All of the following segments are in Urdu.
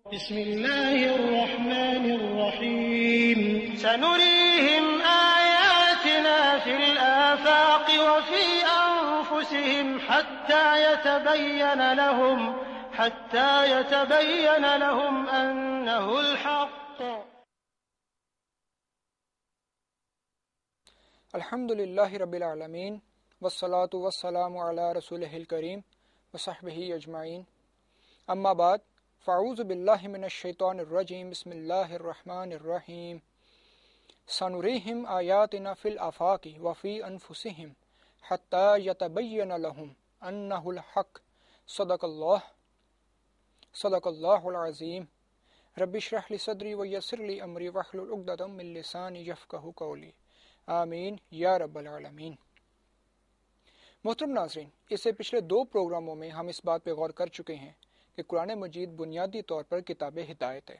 بسم الله الرحمن الرحيم سنريهم آياتنا في الآفاق وفي أنفسهم حتى يتبين لهم أنه الحق. الحمد للہ رب العالمین والصلاة والسلام علی رسولہ الکریم وصحبہ اجمعین، اما بعد، فاعوذ باللہ من الشیطان الرجیم، بسم اللہ الرحمن الرحیم۔ سنریہم آیاتنا فی الآفاق وفی انفسہم حتی یتبین لہم انہ الحق، صدق اللہ العظیم۔ رب اشرح لی صدری ویسر لی امری واحلل عقدۃ من لسانی یفقہوا قولی، آمین یا رب العالمین۔ محترم ناظرین، اس سے پچھلے 2 پروگراموں میں ہم اس بات پہ غور کر چکے ہیں کہ قرآن مجید بنیادی طور پر کتاب ہدایت ہے،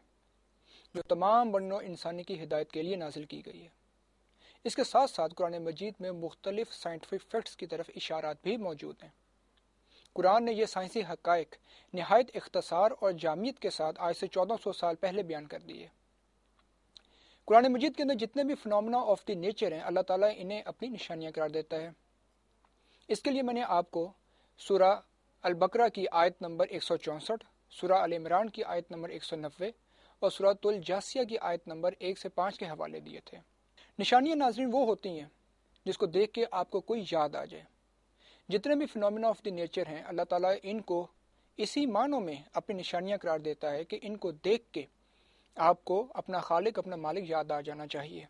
جو تمام بنو انسانی کی ہدایت کے لیے نازل کی گئی ہے۔ اس کے ساتھ ساتھ قرآن مجید میں مختلف سائنٹیفک فیکٹس کی طرف اشارات بھی موجود ہیں۔ قرآن نے یہ سائنسی حقائق نہایت اختصار اور جامعیت کے ساتھ آج سے 1400 سال پہلے بیان کر دیے۔ قرآن مجید کے اندر جتنے بھی فنومنا آف دی نیچر ہیں، اللہ تعالیٰ انہیں اپنی نشانیاں قرار دیتا ہے۔ اس کے لیے میں نے آپ کو سورہ البقرہ کی آیت نمبر 164، سورہ آل عمران کی آیت نمبر 190 اور سورۃ الجاثیہ کی آیت نمبر 1 سے 5 کے حوالے دیے تھے۔ نشانیاں ناظرین وہ ہوتی ہیں جس کو دیکھ کے آپ کو کوئی یاد آ جائے۔ جتنے بھی فنومنا آف دی نیچر ہیں، اللہ تعالیٰ ان کو اسی معنوں میں اپنی نشانیاں قرار دیتا ہے کہ ان کو دیکھ کے آپ کو اپنا خالق، اپنا مالک یاد آ جانا چاہیے۔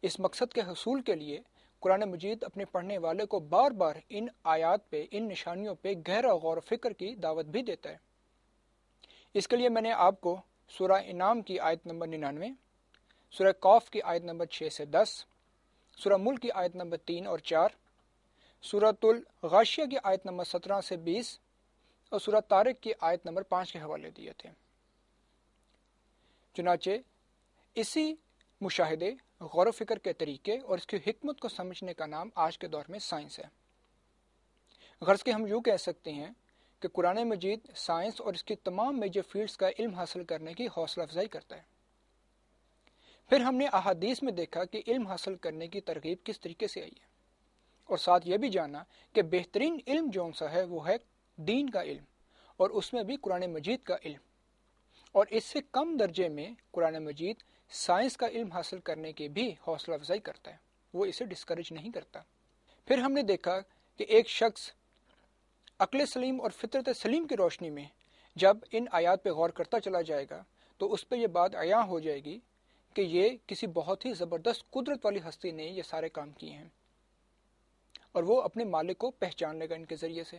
اس مقصد کے حصول کے لیے قرآن مجید اپنے پڑھنے والے کو بار بار ان آیات پہ، ان نشانیوں پہ گہرا غور و فکر کی دعوت بھی دیتا ہے۔ اس کے لیے میں نے آپ کو سورہ انعام کی آیت نمبر 99، سورہ قاف کی آیت نمبر 6 سے 10، سورہ ملک کی آیت نمبر 3 اور 4، سورۃ الغاشیہ کی آیت نمبر 17 سے 20 اور سورہ طارق کی آیت نمبر 5 کے حوالے دیے تھے۔ چنانچہ اسی مشاہدے، غور و فکر کے طریقے اور اس کی حکمت کو سمجھنے کا نام آج کے دور میں سائنس ہے۔ غرض کہ ہم یوں کہہ سکتے ہیں کہ قرآن مجید سائنس اور اس کی تمام میجر فیلڈز کا علم حاصل کرنے کی حوصلہ افزائی کرتا ہے۔ پھر ہم نے احادیث میں دیکھا کہ علم حاصل کرنے کی ترغیب کس طریقے سے آئی ہے، اور ساتھ یہ بھی جانا کہ بہترین علم جون سا ہے وہ ہے دین کا علم، اور اس میں بھی قرآن مجید کا علم، اور اس سے کم درجے میں قرآن مجید سائنس کا علم حاصل کرنے کی بھی حوصلہ افزائی کرتا ہے، وہ اسے ڈسکریج نہیں کرتا۔ پھر ہم نے دیکھا کہ ایک شخص عقل سلیم اور فطرت سلیم کی روشنی میں جب ان آیات پہ غور کرتا چلا جائے گا تو اس پہ یہ بات عیاں ہو جائے گی کہ یہ کسی بہت ہی زبردست قدرت والی ہستی نے یہ سارے کام کیے ہیں، اور وہ اپنے مالک کو پہچان لے گا ان کے ذریعے سے۔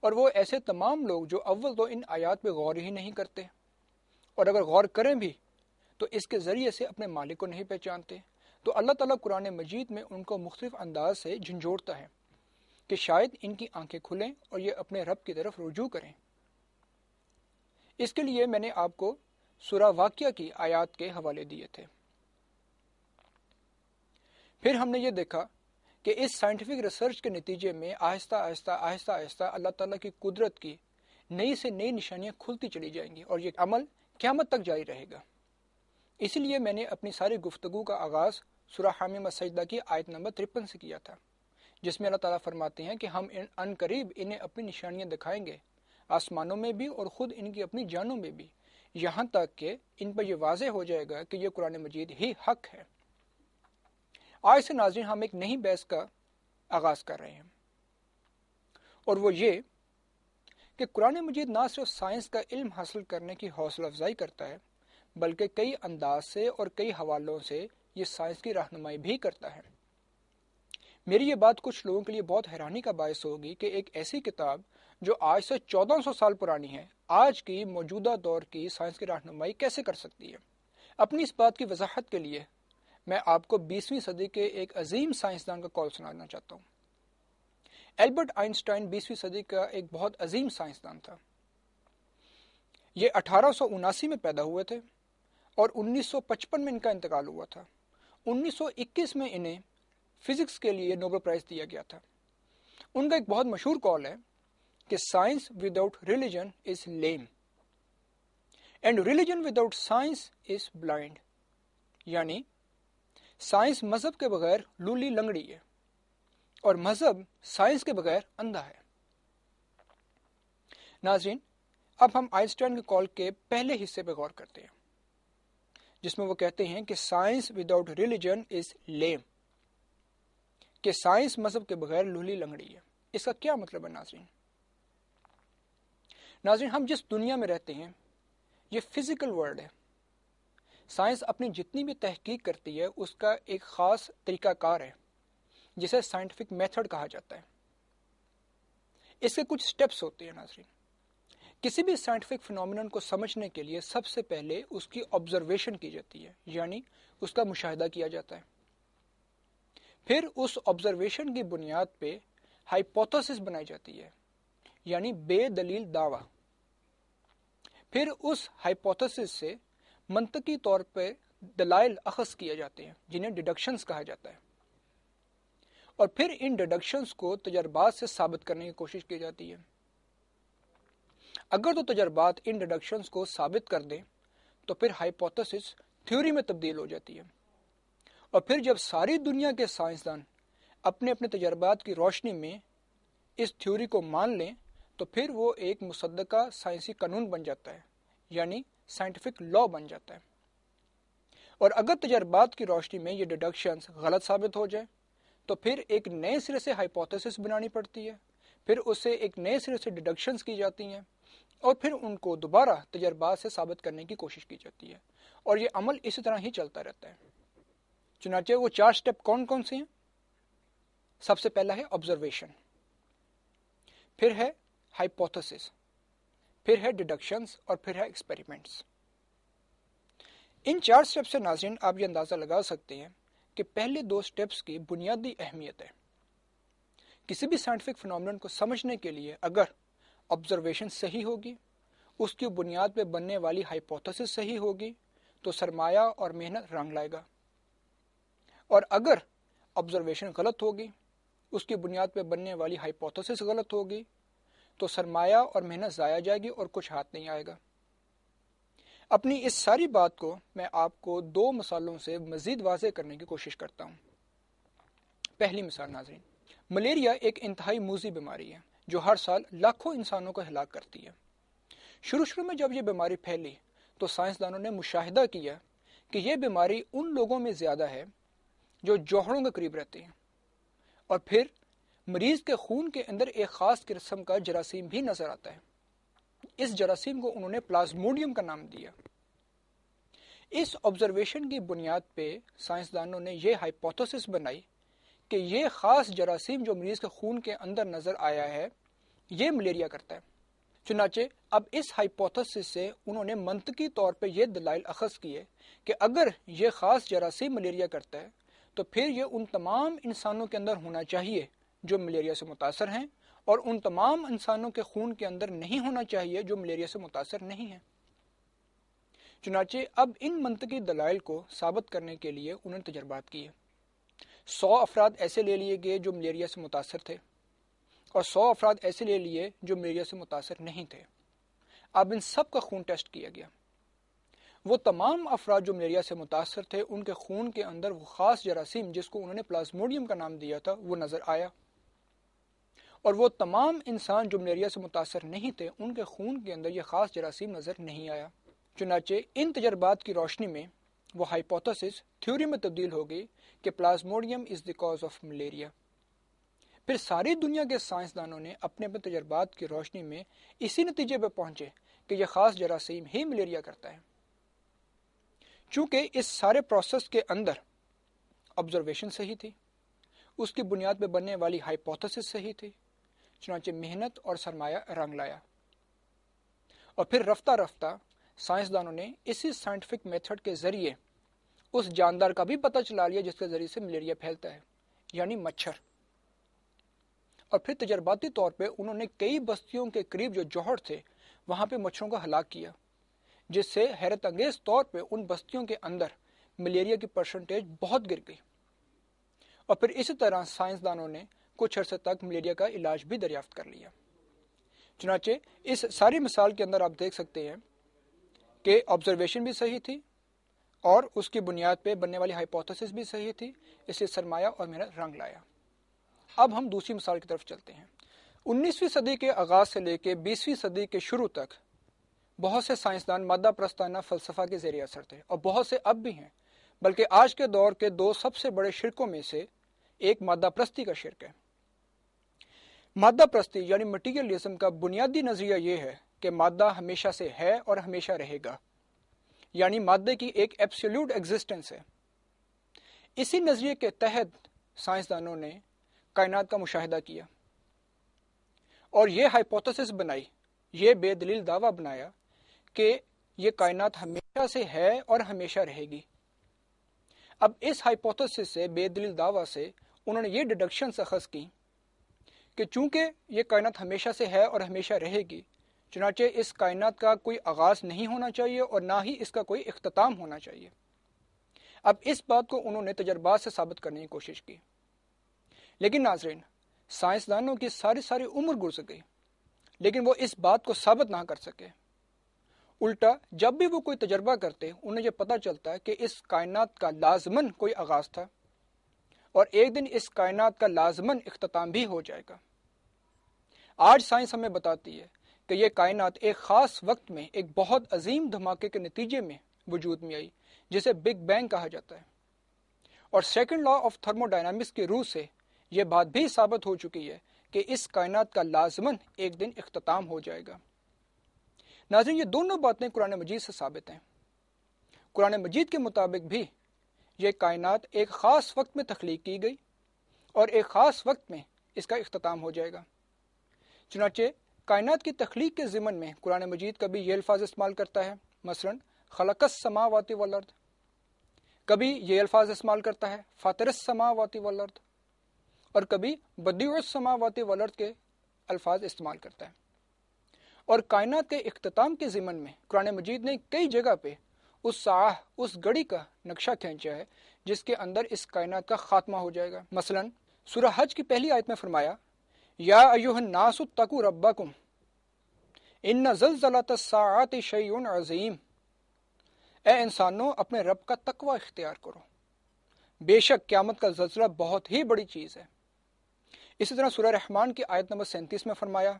اور وہ ایسے تمام لوگ جو اول تو ان آیات پہ غور ہی نہیں کرتے، اور اگر غور کریں بھی تو اس کے ذریعے سے اپنے مالک کو نہیں پہچانتے، تو اللہ تعالیٰ قرآن مجید میں ان کو مختلف انداز سے جھنجھوڑتا ہے کہ شاید ان کی آنکھیں کھلیں اور یہ اپنے رب کی طرف رجوع کریں۔ اس کے لیے میں نے آپ کو سورہ واقعہ کی آیات کے حوالے دیے تھے۔ پھر ہم نے یہ دیکھا کہ اس سائنٹیفک ریسرچ کے نتیجے میں آہستہ آہستہ اللہ تعالیٰ کی قدرت کی نئی سے نئی نشانیاں کھلتی چلی جائیں گی، اور یہ عمل قیامت تک جاری رہے گا۔ اسی لیے میں نے اپنی ساری گفتگو کا آغاز سورہ حامیم السجدہ کی آیت نمبر 53 سے کیا تھا، جس میں اللہ تعالیٰ فرماتے ہیں کہ ہم ان قریب انہیں اپنی نشانیاں دکھائیں گے، آسمانوں میں بھی اور خود ان کی اپنی جانوں میں بھی، یہاں تک کہ ان پر یہ واضح ہو جائے گا کہ یہ قرآن مجید ہی حق ہے۔ آج سے ناظرین ہم ایک نئی بحث کا آغاز کر رہے ہیں، اور وہ یہ کہ قرآن مجید نہ صرف سائنس کا علم حاصل کرنے کی حوصلہ افزائی کرتا ہے، بلکہ کئی انداز سے اور کئی حوالوں سے یہ سائنس کی رہنمائی بھی کرتا ہے۔ میری یہ بات کچھ لوگوں کے لیے بہت حیرانی کا باعث ہوگی کہ ایک ایسی کتاب جو آج سے 1400 سال پرانی ہے، آج کی موجودہ دور کی سائنس کی رہنمائی کیسے کر سکتی ہے۔ اپنی اس بات کی وضاحت کے لیے میں آپ کو 20ویں صدی کے ایک عظیم سائنسدان کا قول سنانا چاہتا ہوں۔ البرٹ آئنسٹائن 20ویں صدی کا ایک بہت عظیم سائنسدان تھا۔ یہ 1879 میں پیدا ہوئے تھے اور 1955 میں ان کا انتقال ہوا تھا۔ 1921 میں انہیں فزکس کے لیے نوبل پرائز دیا گیا تھا۔ ان کا ایک بہت مشہور قول ہے کہ science without religion is lame, and religion without science is blind, یعنی سائنس مذہب کے بغیر لولی لنگڑی ہے اور مذہب سائنس کے بغیر اندھا ہے۔ ناظرین، اب ہم آئنسٹائن کے قول کے پہلے حصے پہ غور کرتے ہیں، جس میں وہ کہتے ہیں کہ سائنس وداؤٹ ریلیجن از لیم، کہ سائنس مذہب کے بغیر لولی لنگڑی ہے۔ اس کا کیا مطلب ہے ناظرین؟ ناظرین، ہم جس دنیا میں رہتے ہیں یہ فزیکل ورلڈ ہے۔ سائنس اپنی جتنی بھی تحقیق کرتی ہے اس کا ایک خاص طریقہ کار ہے جسے سائنٹیفک میتھڈ کہا جاتا ہے۔ اس کے کچھ سٹیپس ہوتے ہیں ناظرین۔ کسی بھی سائنٹیفک فنومینن کو سمجھنے کے لیے سب سے پہلے اس کی آبزرویشن کی جاتی ہے، یعنی اس کا مشاہدہ کیا جاتا ہے۔ پھر اس آبزرویشن کی بنیاد پہ ہائپوتھیسس بنائی جاتی ہے، یعنی بے دلیل دعویٰ۔ پھر اس ہائپوتھیسس سے منطقی طور پہ دلائل اخذ کیے جاتے ہیں، جنہیں ڈیڈکشنز کہا جاتا ہے، اور پھر ان ڈیڈکشنز کو تجربات سے ثابت کرنے کی کوشش کی جاتی ہے۔ اگر تو تجربات ان ڈیڈکشنز کو ثابت کر دیں تو پھر ہائپوتھیسس تھیوری میں تبدیل ہو جاتی ہے، اور پھر جب ساری دنیا کے سائنسدان اپنے اپنے تجربات کی روشنی میں اس تھیوری کو مان لیں تو پھر وہ ایک مصدقہ سائنسی قانون بن جاتا ہے، یعنی سائنٹیفک لا بن جاتا ہے۔ اور اگر تجربات کی روشنی میں یہ ڈیڈکشنز غلط ثابت ہو جائے تو پھر ایک نئے سرے سے ہائپوتھیسس بنانی پڑتی ہے، پھر اسے ایک نئے سرے سے ڈیڈکشنز کی جاتی ہیں، اور پھر ان کو دوبارہ تجربات سے ثابت کرنے کی کوشش کی جاتی ہے، اور یہ عمل اسی طرح ہی چلتا رہتا ہے۔ چنانچہ وہ 4 سٹیپ کون کون سے ہیں؟ سب سے پہلا ہے آبزرویشن، پھر ہے ہائپوتھیسس، پھر ہے ڈیڈکشنز، اور پھر ہے ایکسپیریمنٹس۔ ان 4 سٹیپ سے ناظرین آپ یہ اندازہ لگا سکتے ہیں کہ پہلے 2 سٹیپس کی بنیادی اہمیت ہے۔ کسی بھی سائنٹیفک فنومینن کو سمجھنے کے لیے اگر آبزرویشن صحیح ہوگی، اس کی بنیاد پہ بننے والی ہائپوتھیسس صحیح ہوگی تو سرمایہ اور محنت رنگ لائے گا، اور اگر آبزرویشن غلط ہوگی، اس کی بنیاد پہ بننے والی ہائپوتھیسس غلط ہوگی تو سرمایہ اور محنت ضائع جائے گی اور کچھ ہاتھ نہیں آئے گا۔ اپنی اس ساری بات کو میں آپ کو 2 مثالوں سے مزید واضح کرنے کی کوشش کرتا ہوں۔ پہلی مثال ناظرین، ملیریا ایک انتہائی موذی بیماری ہے جو ہر سال لاکھوں انسانوں کو ہلاک کرتی ہے۔ شروع میں جب یہ بیماری پھیلی تو سائنسدانوں نے مشاہدہ کیا کہ یہ بیماری ان لوگوں میں زیادہ ہے جو جوہروں کے قریب رہتے ہیں، اور پھر مریض کے خون کے اندر ایک خاص قسم کا جراثیم بھی نظر آتا ہے۔ اس جراثیم کو انہوں نے پلازموڈیم کا نام دیا۔ اس آبزرویشن کی بنیاد پہ سائنسدانوں نے یہ ہائپوتھیسس بنائی کہ یہ خاص جراثیم جو مریض کے خون کے اندر نظر آیا ہے یہ ملیریا کرتا ہے۔ چنانچہ اب اس ہائپوتھیسس سے انہوں نے منطقی طور پہ یہ دلائل اخذ کیے کہ اگر یہ خاص جراثیم ملیریا کرتا ہے تو پھر یہ ان تمام انسانوں کے اندر ہونا چاہیے جو ملیریا سے متاثر ہیں، اور ان تمام انسانوں کے خون کے اندر نہیں ہونا چاہیے جو ملیریا سے متاثر نہیں ہیں۔ چنانچہ اب ان منطقی دلائل کو ثابت کرنے کے لیے انہوں نے تجربات کیے۔ 100 افراد ایسے لے لیے گئے جو ملیریا سے متاثر تھے، اور 100 افراد ایسے لے لیے جو ملیریا سے متاثر نہیں تھے۔ اب ان سب کا خون ٹیسٹ کیا گیا۔ وہ تمام افراد جو ملیریا سے متاثر تھے ان کے خون کے اندر وہ خاص جراثیم جس کو انہوں نے پلازموڈیم کا نام دیا تھا وہ نظر آیا، اور وہ تمام انسان جو ملیریا سے متاثر نہیں تھے ان کے خون کے اندر یہ خاص جراثیم نظر نہیں آیا۔ چنانچہ ان تجربات کی روشنی میں وہ ہائپوتھیسس تھیوری میں تبدیل ہو گئی کہ plasmodium is the cause of malaria. پھر ساری دنیا کے سائنسدانوں نے اپنے اپنے تجربات کی روشنی میں اسی نتیجے پہ پہنچے کہ یہ خاص جراثیم ہی ملیریا کرتا ہے۔ چونکہ اس سارے پروسیس کے اندر آبزرویشن صحیح تھی، اس کی بنیاد پہ بننے والی ہائپوتھیسس صحیح تھی، چنانچہ محنت اور سرمایہ رنگ لایا، اور پھر رفتہ رفتہ سائنسدانوں نے اسی سائنٹیفک میتھڈ کے ذریعے اس جاندار کا بھی پتہ چلا لیا جس کے ذریعے سے ملیریا پھیلتا ہے، یعنی مچھر۔ اور پھر تجرباتی طور پہ انہوں نے کئی بستیوں کے قریب جو جوہر تھے وہاں پہ مچھروں کو ہلاک کیا، جس سے حیرت انگیز طور پہ ان بستیوں کے اندر ملیریا کی پرسنٹیج بہت گر گئی، اور پھر اسی طرح سائنسدانوں نے کچھ عرصے تک ملیریا کا علاج بھی دریافت کر لیا۔ چنانچہ اس ساری مثال کے اندر آپ دیکھ سکتے ہیں کہ آبزرویشن بھی صحیح تھی اور اس کی بنیاد پہ بننے والی ہائپوتھیسس بھی صحیح تھی، اس سے سرمایہ اور محنت رنگ لایا۔ اب ہم دوسری مثال کی طرف چلتے ہیں۔ 19ویں صدی کے آغاز سے لے کے 20ویں صدی کے شروع تک بہت سے سائنسدان مادہ پرستانہ فلسفہ کے زیر اثر تھے، اور بہت سے اب بھی ہیں، بلکہ آج کے دور کے دو سب سے بڑے شرکوں میں سے ایک مادہ پرستی کا شرک ہے۔ مادہ پرستی یعنی مٹیریلزم کا بنیادی نظریہ یہ ہے کہ مادہ ہمیشہ سے ہے اور ہمیشہ رہے گا، یعنی مادے کی ایک ایبسولوٹ ایگزسٹنس ہے۔ اسی نظریے کے تحت سائنسدانوں نے کائنات کا مشاہدہ کیا اور یہ ہائپوتھیسس بنائی، یہ بے دلیل دعویٰ بنایا کہ یہ کائنات ہمیشہ سے ہے اور ہمیشہ رہے گی۔ اب اس ہائپوتھیسس سے، بے دلیل دعویٰ سے، انہوں نے یہ ڈیڈکشن اخذ کی کہ چونکہ یہ کائنات ہمیشہ سے ہے اور ہمیشہ رہے گی، چنانچہ اس کائنات کا کوئی آغاز نہیں ہونا چاہیے اور نہ ہی اس کا کوئی اختتام ہونا چاہیے۔ اب اس بات کو انہوں نے تجربات سے ثابت کرنے کی کوشش کی، لیکن ناظرین، سائنسدانوں کی ساری عمر گزر گئی لیکن وہ اس بات کو ثابت نہ کر سکے۔ الٹا جب بھی وہ کوئی تجربہ کرتے، انہیں یہ پتہ چلتا کہ اس کائنات کا لازماً کوئی آغاز تھا اور ایک دن اس کائنات کا لازماً اختتام بھی ہو جائے گا۔ آج سائنس ہمیں بتاتی ہے کہ یہ کائنات ایک خاص وقت میں ایک بہت عظیم دھماکے کے نتیجے میں وجود میں آئی، جسے بگ بینگ کہا جاتا ہے، اور second law of thermo dynamics کی روح سے یہ بات بھی ثابت ہو چکی ہے کہ اس کائنات کا لازماً ایک دن اختتام ہو جائے گا۔ ناظرین، یہ دونوں باتیں قرآن مجید سے ثابت ہیں۔ قرآن مجید کے مطابق بھی یہ کائنات ایک خاص وقت میں تخلیق کی گئی اور ایک خاص وقت میں اس کا اختتام ہو جائے گا۔ چنانچہ کائنات کی تخلیق کے ضمن میں قرآن مجید کبھی یہ الفاظ استعمال کرتا ہے، مثلا خلق السماوات والارض، کبھی یہ الفاظ استعمال کرتا ہے فاطر السماوات والارض، اور کبھی بدیع السماوات والارض کے الفاظ استعمال کرتا ہے۔ اور کائنات کے اختتام کے ضمن میں قرآن مجید نے کئی جگہ پہ اس ساعہ، اس گھڑی کا نقشہ کھینچا ہے جس کے اندر اس کائنات کا خاتمہ ہو جائے گا۔ مثلا سورہ حج کی پہلی آیت میں فرمایا، یا ایھا الناس اتقوا ربکم ان زلزلۃ الساعۃ شیء عظیم، اے انسانوں اپنے رب کا تقوی اختیار کرو، بے شک قیامت کا زلزلہ بہت ہی بڑی چیز ہے۔ اسی طرح سورہ رحمان کی آیت نمبر 37 میں فرمایا،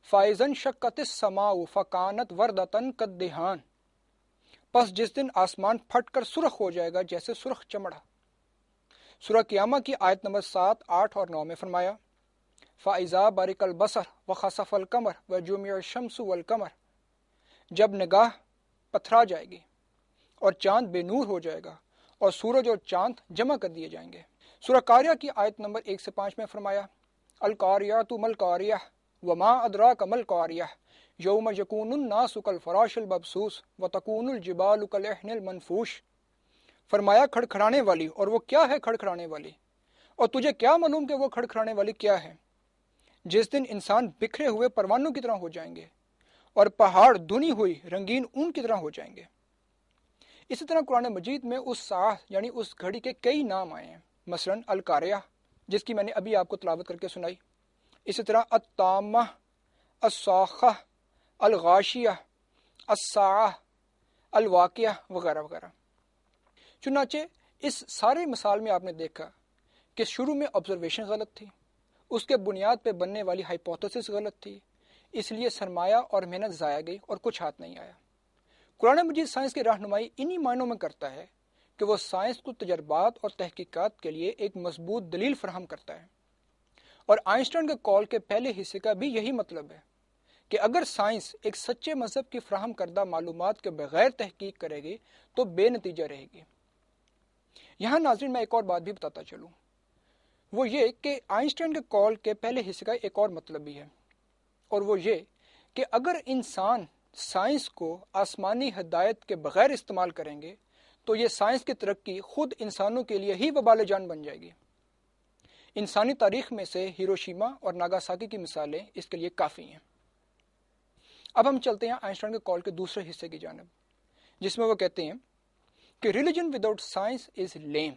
فَإِذَا انشَقَّتِ السَّمَاءُ فَكَانَتْ وَرْدَةً كَالدِّهَانِ، پس جس دن آسمان پھٹ کر سرخ ہو جائے گا جیسے سرخ چمڑا۔ سورہ قیامہ کی آیت نمبر 7، 8 اور 9 میں فرمایا، فَإِذَا بَرِقَ الْبَصَرُ وَخَسَفَ الْقَمَرُ وَجُمِعَ الشَّمْسُ وَالْقَمَرُ، جب نگاہ پتھرا جائے گی اور چاند بے نور ہو جائے گا اور سورج اور چاند جمع کر دیے جائیں گے۔ سورہ قاریہ کی آیت نمبر 1 سے 5 میں فرمایا، القاریۃ ما القاریہ وما ادراک ما القاریہ یوم یکون الناس کالفراش المبثوث وتکون الجبال کالعہن المنفوش، فرمایا کھڑکھڑانے والی، اور وہ کیا ہے کھڑکھڑانے والی، اور تجھے کیا معلوم کہ وہ کھڑکھڑانے والی کیا ہے؟ جس دن انسان بکھرے ہوئے پروانوں کی طرح ہو جائیں گے اور پہاڑ دھنی ہوئی رنگین اون کی طرح ہو جائیں گے۔ اسی طرح قرآن مجید میں اس ساعہ یعنی اس گھڑی کے کئی نام آئے ہیں، مثلا القاریہ جس کی میں نے ابھی آپ کو تلاوت کر کے سنائی، اسی طرح الطامہ، الصاخہ، الغاشیہ، الساعہ، الواقعہ وغیرہ وغیرہ۔ چنانچہ اس سارے مثال میں آپ نے دیکھا کہ شروع میں آبزرویشن غلط تھی، اس کے بنیاد پہ بننے والی ہائپوتھیسس غلط تھی، اس لیے سرمایہ اور محنت ضائع گئی اور کچھ ہاتھ نہیں آیا۔ قرآن مجید سائنس کی رہنمائی انہی معنوں میں کرتا ہے کہ وہ سائنس کو تجربات اور تحقیقات کے لیے ایک مضبوط دلیل فراہم کرتا ہے، اور آئنسٹائن کے قول کے پہلے حصے کا بھی یہی مطلب ہے کہ اگر سائنس ایک سچے مذہب کی فراہم کردہ معلومات کے بغیر تحقیق کرے گی تو بے نتیجہ رہے گی۔ یہاں ناظرین میں ایک اور بات بھی بتاتا چلوں، وہ یہ کہ آئنسٹائن کے قول کے پہلے حصے کا ایک اور مطلب بھی ہے، اور وہ یہ کہ اگر انسان سائنس کو آسمانی ہدایت کے بغیر استعمال کریں گے تو یہ سائنس کی ترقی خود انسانوں کے لیے ہی وبال جان بن جائے گی۔ انسانی تاریخ میں سے ہیروشیما اور ناگاساکی کی مثالیں اس کے لیے کافی ہیں۔ اب ہم چلتے ہیں آئنسٹائن کے قول کے دوسرے حصے کی جانب، جس میں وہ کہتے ہیں کہ ریلیجن وداؤٹ سائنس از لیم،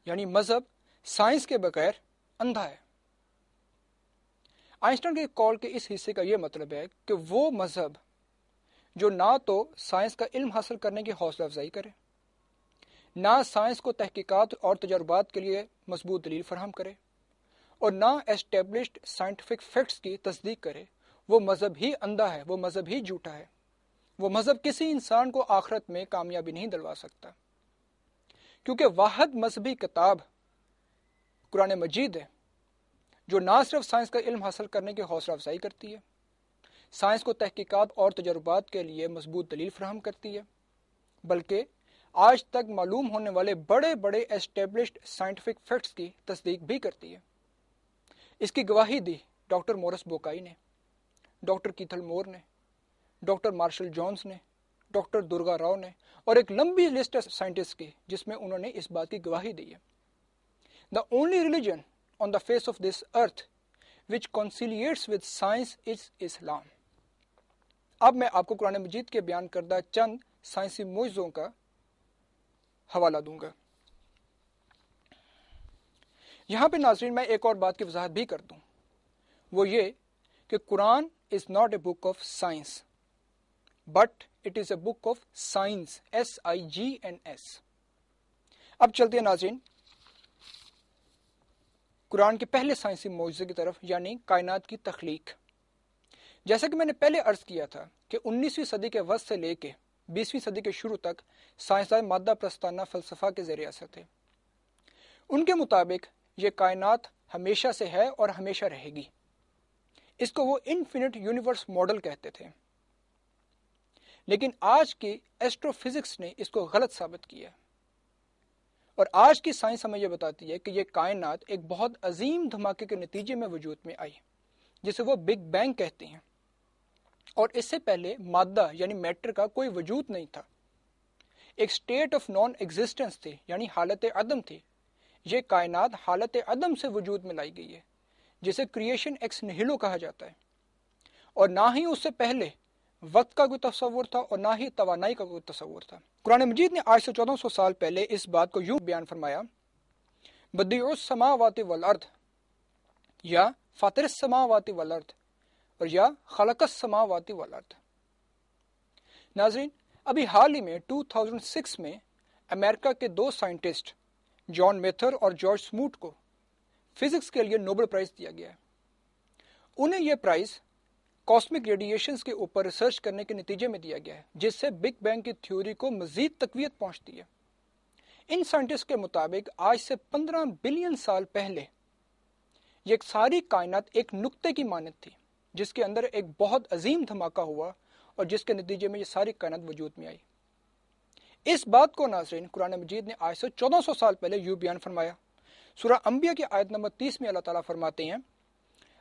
یعنی مذہب سائنس کے بغیر اندھا ہے۔ آئنسٹائن کے قول کے اس حصے کا یہ مطلب ہے کہ وہ مذہب جو نہ تو سائنس کا علم حاصل کرنے کی حوصلہ افزائی کرے، نہ سائنس کو تحقیقات اور تجربات کے لیے مضبوط دلیل فراہم کرے، اور نہ اسٹیبلشڈ سائنٹیفک فیکٹس کی تصدیق کرے، وہ مذہب ہی اندھا ہے، وہ مذہب ہی جھوٹا ہے۔ وہ مذہب کسی انسان کو آخرت میں کامیابی نہیں دلوا سکتا، کیونکہ واحد مذہبی کتاب قرآن مجید ہے جو نہ صرف سائنس کا علم حاصل کرنے کی حوصلہ افزائی کرتی ہے، سائنس کو تحقیقات اور تجربات کے لیے مضبوط دلیل فراہم کرتی ہے، بلکہ آج تک معلوم ہونے والے بڑے بڑے اسٹیبلشڈ سائنٹیفک فیکٹس کی تصدیق بھی کرتی ہے۔ اس کی گواہی دی ڈاکٹر مورس بوکائی نے، ڈاکٹر کیتھل مور نے، ڈاکٹر مارشل جونز نے، ڈاکٹر درگا راؤ نے، اور ایک لمبی لسٹ ہے سائنٹسٹ کی جس میں انہوں نے اس بات کی گواہی دی ہے۔ The only religion on the face of this earth which conciliates with science is Islam۔ اب میں آپ کو قرآن مجید کے بیان کردہ چند سائنسی معجزوں کا حوالہ دوں گا۔ یہاں پہ ناظرین میں ایک اور بات کی وضاحت بھی کر دوں، وہ یہ کہ قرآن is not a book of science but it is a book of science، SIGNS۔ اب چلتے ہیں ناظرین قرآن کے پہلے سائنسی معجزے کی طرف، یعنی کائنات کی تخلیق۔ جیسا کہ میں نے پہلے عرض کیا تھا کہ 19ویں صدی کے وسط سے لے کے 20ویں صدی کے شروع تک سائنسدان مادہ پرستانہ فلسفہ کے ذریعے اثر تھے۔ ان کے مطابق یہ کائنات ہمیشہ سے ہے اور ہمیشہ رہے گی۔ اس کو وہ انفینٹ یونیورس ماڈل کہتے تھے، لیکن آج کی ایسٹرو فزکس نے اس کو غلط ثابت کیا، اور آج کی سائنس ہمیں یہ بتاتی ہے کہ یہ کائنات ایک بہت عظیم دھماکے کے نتیجے میں وجود میں آئی، جسے وہ بگ بینگ کہتے ہیں، اور اس سے پہلے مادہ یعنی میٹر کا کوئی وجود نہیں تھا، ایک اسٹیٹ آف نان ایگزسٹنس تھی، یعنی حالت عدم تھی۔ یہ کائنات حالت عدم سے وجود میں لائی گئی ہے، جسے کریشن ایکس نہیلو کہا جاتا ہے، اور نہ ہی اس سے پہلے وقت کا کوئی تصور تھا اور نہ ہی توانائی کا کوئی تصور تھا۔ قرآن مجید نے آج سے 1400 سال پہلے اس بات کو یوں بیان فرمایا، بدیع السماوات والارض، یا فاطر السماوات والارض، اور یا خلق السماوات والارض۔ ناظرین ابھی حال ہی میں 2006 میں امریکہ کے دو سائنٹسٹ جان میتھر اور جارج سموٹ کو فزکس کے لیے نوبل پرائز دیا گیا ہے۔ انہیں یہ پرائز کاسمک ریڈیشنز کے اوپر ریسرچ کرنے کے نتیجے میں دیا گیا ہے، جس سے بگ بینگ کی تھیوری کو مزید تقویت پہنچتی ہے۔ ان سائنٹسٹ کے مطابق آج سے 15 بلین سال پہلے یہ ساری کائنات ایک نقطے کی مانند تھی، جس کے اندر ایک بہت عظیم دھماکہ ہوا اور جس کے نتیجے میں یہ ساری کائنات وجود میں آئی۔ اس بات کو ناظرین قرآن مجید نے آج سے 1400 سال پہلے یوں بیان فرمایا۔ سورہ انبیاء کی آیت نمبر 30 میں اللہ تعالیٰ فرماتے ہیں،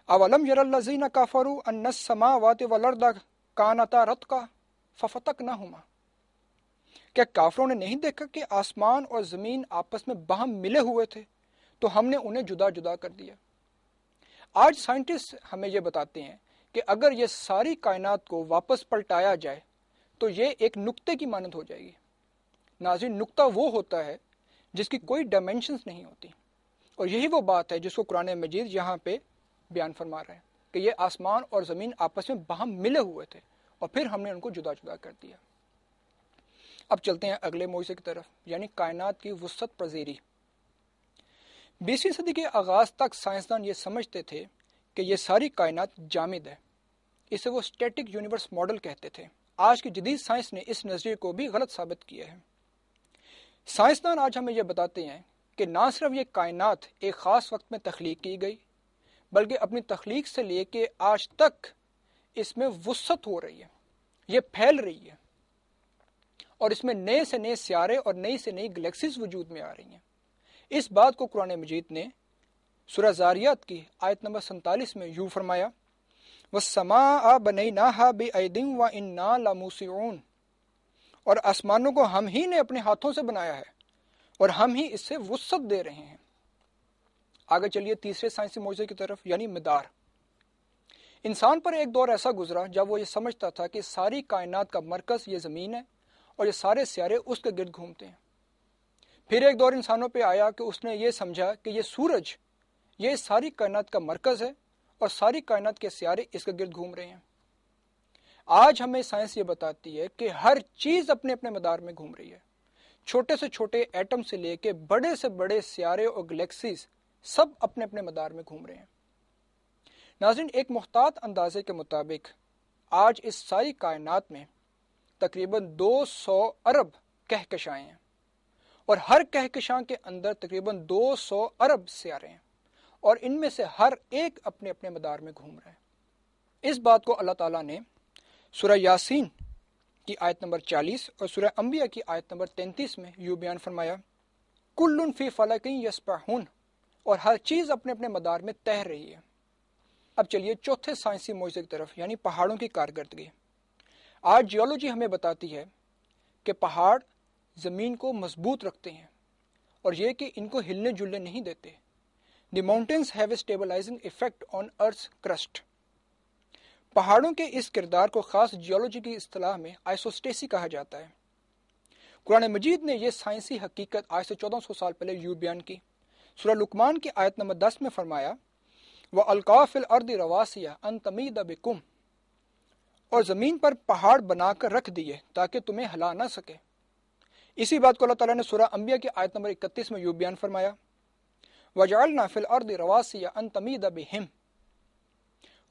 اولم یر الذین کفروا ان السماوات والارض کانتا رتقا ففتقناہما۔ کیا کافروں نے نہیں دیکھا کہ آسمان اور زمین آپس میں باہم ملے ہوئے تھے تو ہم نے انہیں جدا جدا کر دیا۔ آج سائنٹسٹ ہمیں یہ بتاتے ہیں کہ اگر یہ ساری کائنات کو واپس پلٹایا جائے تو یہ ایک نقطے کی مانند ہو جائے گی۔ ناظرین نقطہ وہ ہوتا ہے جس کی کوئی ڈائمینشنز نہیں ہوتی، اور یہی وہ بات ہے جس کو قرآن مجید یہاں پہ بیان فرما رہا ہے کہ یہ آسمان اور زمین آپس میں باہم ملے ہوئے تھے اور پھر ہم نے ان کو جدا جدا کر دیا۔ اب چلتے ہیں اگلے معجزے کی طرف، یعنی کائنات کی وسعت پذیری۔ 20ویں صدی کے آغاز تک سائنسدان یہ سمجھتے تھے کہ یہ ساری کائنات جامد ہے، اسے وہ اسٹیٹک یونیورس ماڈل کہتے تھے۔ آج کی جدید سائنس نے اس نظریے کو بھی غلط ثابت کیا ہے۔ سائنسدان آج ہمیں یہ بتاتے ہیں کہ نہ صرف یہ کائنات ایک خاص وقت میں تخلیق کی گئی، بلکہ اپنی تخلیق سے لے کے آج تک اس میں وسعت ہو رہی ہے، یہ پھیل رہی ہے، اور اس میں نئے سے نئے سیارے اور نئی سے نئی گلیکسیز وجود میں آ رہی ہیں۔ اس بات کو قرآن مجید نے سورہ زاریات کی آیت نمبر 47 میں یوں فرمایا، وَالسَّمَاءَ بَنَيْنَاهَا بِأَيْدٍ وَإِنَّا لَمُوسِعُونَ، اور آسمانوں کو ہم ہی نے اپنے ہاتھوں سے بنایا ہے اور ہم ہی اس سے وسعت دے رہے ہیں۔ آگے چلیے تیسرے سائنسی معجزے کی طرف، یعنی مدار۔ انسان پر ایک دور ایسا گزرا جب وہ یہ سمجھتا تھا کہ ساری کائنات کا مرکز یہ زمین ہے اور یہ سارے سیارے اس کے گرد گھومتے ہیں۔ پھر ایک دور انسانوں پہ آیا کہ اس نے یہ سمجھا کہ یہ سورج یہ ساری کائنات کا مرکز ہے اور ساری کائنات کے سیارے اس کے گرد گھوم رہے ہیں۔ آج ہمیں سائنس یہ بتاتی ہے کہ ہر چیز اپنے اپنے مدار میں گھوم رہی ہے، چھوٹے سے چھوٹے ایٹم سے لے کے بڑے سے بڑے سیارے اور گلیکسیز سب اپنے اپنے مدار میں گھوم رہے ہیں۔ ناظرین، ایک محتاط اندازے کے مطابق آج اس ساری کائنات میں تقریباً 200 ارب کہکشائیں ہیں، اور ہر کہکشاں کے اندر تقریباً 200 ارب سیارے ہیں، اور ان میں سے ہر ایک اپنے اپنے مدار میں گھوم رہا ہے۔ اس بات کو اللہ تعالیٰ نے سورہ یاسین کی آیت نمبر 40 اور سورہ انبیاء کی آیت نمبر 33 میں یوں بیان فرمایا، کل فی فلک یسبحون، اور ہر چیز اپنے اپنے مدار میں تیر رہی ہے۔ اب چلیے چوتھے سائنسی معجزے کی طرف، یعنی پہاڑوں کی کارکردگی۔ آج جیولوجی ہمیں بتاتی ہے کہ پہاڑ زمین کو مضبوط رکھتے ہیں، اور یہ کہ ان کو ہلنے جلنے نہیں دیتے۔ The mountains have a stabilising effect on earth's crust۔ پہاڑوں کے اس کردار کو خاص جیولوجی کی اصطلاح میں آئسوسٹیسی کہا جاتا ہے۔ قرآن مجید نے یہ سائنسی حقیقت آج سے 1400 سال پہلے یوں بیان کی۔ سورہ لقمان کی آیت نمبر 10 میں فرمایا، وَأَلْقَىٰ فِي الْأَرْضِ رَوَاسِيَ أَن تَمِيدَ بِكُمْ، اور زمین پر پہاڑ بنا کر رکھ دیے تاکہ تمہیں ہلا نہ سکے۔ اسی بات کو اللہ تعالیٰ نے سورہ انبیاء کی آیت نمبر 31 میں یوں بیان فرمایا، وَجَعَلْنَا فِي الْأَرْضِ رَوَاسِيَ أَن تَمِيدَ بِهِمْ،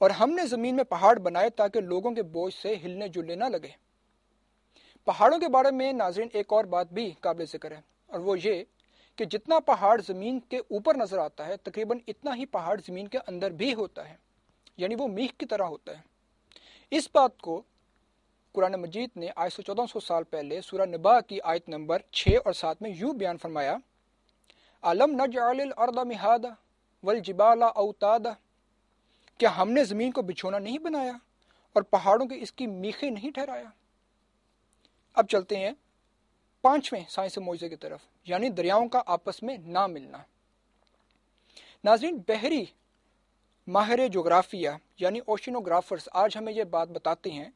اور ہم نے زمین میں پہاڑ بنائے تاکہ لوگوں کے بوجھ سے ہلنے جلنے نہ لگے۔ پہاڑوں کے بارے میں ناظرین ایک اور بات بھی قابل ذکر ہے، اور وہ یہ کہ جتنا پہاڑ زمین کے اوپر نظر آتا ہے تقریباً اتنا ہی پہاڑ زمین کے اندر بھی ہوتا ہے، یعنی وہ میخ کی طرح ہوتا ہے۔ اس بات کو قرآن مجید نے آج سے 1400 سال پہلے سورہ نبا کی آیت نمبر 6 اور 7 میں یوں بیان فرمایا، أَلَمْ نَجْعَلِ الْأَرْضَ مِهَادًا وَالْجِبَالَ أَوْتَادًا، کیا ہم نے زمین کو بچھونا نہیں بنایا اور پہاڑوں کی اس کی میخیں نہیں ٹھہرایا؟ اب چلتے ہیں 5ویں سائنسی معجزے کی طرف، یعنی دریاؤں کا آپس میں نہ ملنا۔ ناظرین، بحری ماہر جغرافیہ یعنی اوشینوگرافرز آج ہمیں یہ بات بتاتے ہیں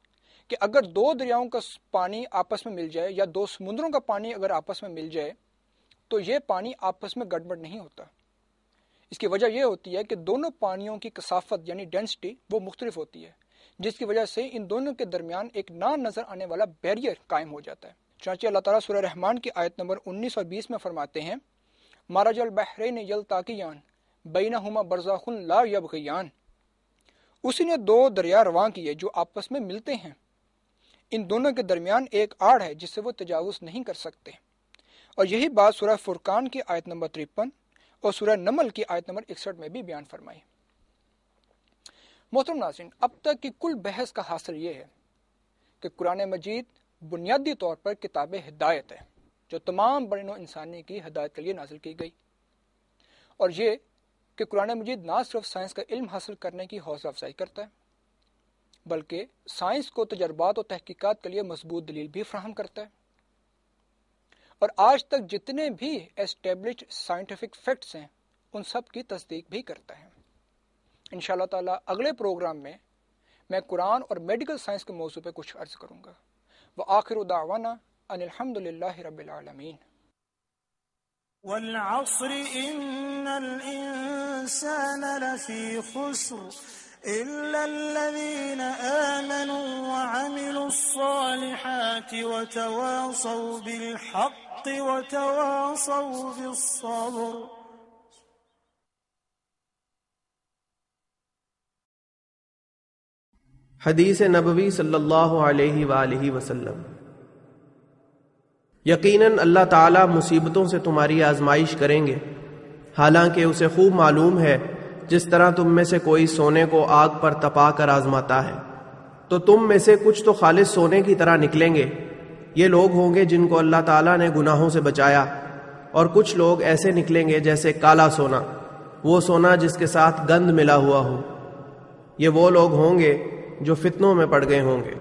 کہ اگر 2 دریاؤں کا پانی آپس میں مل جائے یا 2 سمندروں کا پانی اگر آپس میں مل جائے تو یہ پانی آپس میں گڑبڑ نہیں ہوتا۔ اس کی وجہ یہ ہوتی ہے کہ دونوں پانیوں کی کثافت یعنی ڈینسٹی وہ مختلف ہوتی ہے، جس کی وجہ سے ان دونوں کے درمیان ایک نہ نظر آنے والا بیریئر قائم ہو جاتا ہے۔ چنانچہ اللہ تعالیٰ سورہ رحمان کی آیت نمبر 19 اور 20 میں فرماتے ہیں، مرج البحرین یلتقیان بینہما برزخ لا یبغیان، اسی نے 2 دریا رواں کیے جو آپس میں ملتے ہیں، ان دونوں کے درمیان ایک آڑ ہے جس سے وہ تجاوز نہیں کر سکتے۔ اور یہی بات سورہ فرقان کی آیت نمبر 53 اور سورہ نمل کی آیت نمبر 61 میں بھی بیان فرمائی۔ محترم ناظرین، اب تک کی کل بحث کا حاصل یہ ہے کہ قرآن مجید بنیادی طور پر کتاب ہدایت ہے جو تمام بڑے نوع انسانی کی ہدایت کے لیے نازل کی گئی، اور یہ کہ قرآن مجید نہ صرف سائنس کا علم حاصل کرنے کی حوصلہ افزائی کرتا ہے بلکہ سائنس کو تجربات و تحقیقات کے لیے مضبوط دلیل بھی فراہم کرتا ہے، اور آج تک جتنے بھی اسٹیبلشڈ سائنٹیفک فیکٹس ہیں ان سب کی تصدیق بھی کرتا ہے۔ انشاءاللہ تعالیٰ اگلے پروگرام میں میں قرآن اور میڈیکل سائنس کے موضوع پہ کچھ عرض کروں گا۔ وآخر دعوانا ان الحمد للہ رب العالمین۔ والعصر إن الإنسان لفي خسر إلا الذين آمنوا وعملوا الصالحات وتواصوا بالحق وتواصوا بالصبر۔ حدیث نبوی صلی اللہ علیہ وآلہ وسلم۔ یقیناً اللہ تعالیٰ مصیبتوں سے تمہاری آزمائش کریں گے، حالانکہ اسے خوب معلوم ہے جس طرح تم میں سے کوئی سونے کو آگ پر تپا کر آزماتا ہے، تو تم میں سے کچھ تو خالص سونے کی طرح نکلیں گے، یہ لوگ ہوں گے جن کو اللہ تعالیٰ نے گناہوں سے بچایا، اور کچھ لوگ ایسے نکلیں گے جیسے کالا سونا، وہ سونا جس کے ساتھ گند ملا ہوا ہو، یہ وہ لوگ ہوں گے جو فتنوں میں پڑ گئے ہوں گے۔